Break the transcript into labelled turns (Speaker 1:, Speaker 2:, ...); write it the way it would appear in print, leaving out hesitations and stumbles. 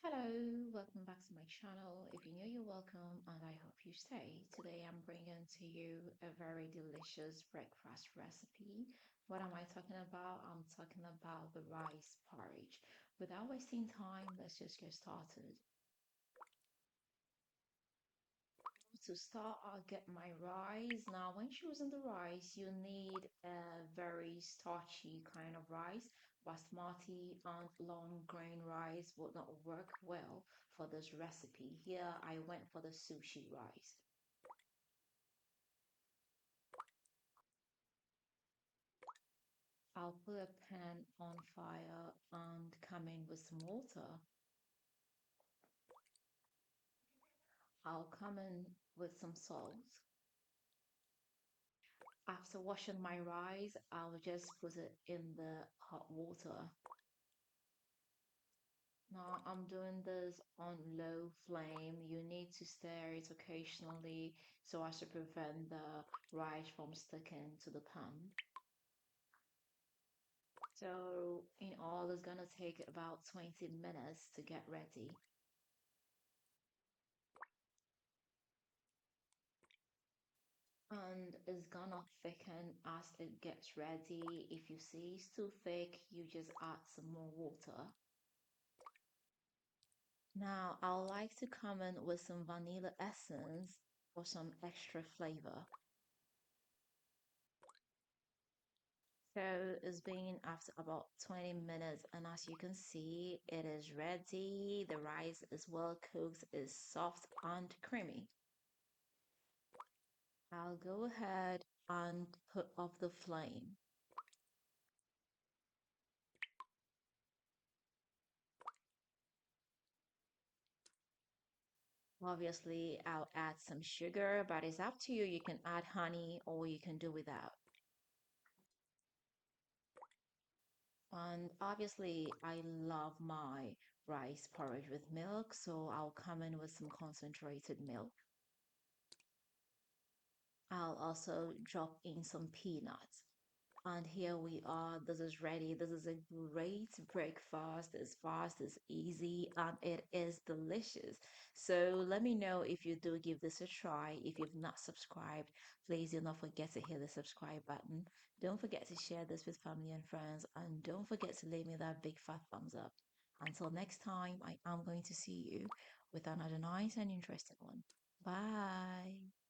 Speaker 1: Hello, welcome back to my channel. If you're new, you're welcome, and I hope you stay. Today, I'm bringing to you a very delicious breakfast recipe. What am I talking about? I'm talking about the rice porridge. Without wasting time, let's just get started. To start, I'll get my rice. Now, when choosing the rice, you need a very starchy kind of rice. Basmati and long grain rice would not work well for this recipe. Here, I went for the sushi rice. I'll put a pan on fire and come in with some water. I'll come in with some salt. After washing my rice, I'll just put it in the hot water. Now I'm doing this on low flame. You need to stir it occasionally so as to prevent the rice from sticking to the pan. So in all, it's gonna take about 20 minutes to get ready. And it's gonna thicken as it gets ready. If you see it's too thick, you just add some more water. Now I like to come in with some vanilla essence for some extra flavor. So it's been after about 20 minutes, and as you can see, it is ready. The rice is well cooked, is soft and creamy. I'll go ahead and put off the flame. Obviously, I'll add some sugar, but it's up to you. You can add honey or you can do without. And obviously, I love my rice porridge with milk, so I'll come in with some concentrated milk. I'll also drop in some peanuts. And here we are. This is ready. This is a great breakfast. It's fast, it's easy, and it is delicious. So let me know if you do give this a try. If you've not subscribed, please do not forget to hit the subscribe button. Don't forget to share this with family and friends, and don't forget to leave me that big fat thumbs up. Until next time, I am going to see you with another nice and interesting one. Bye.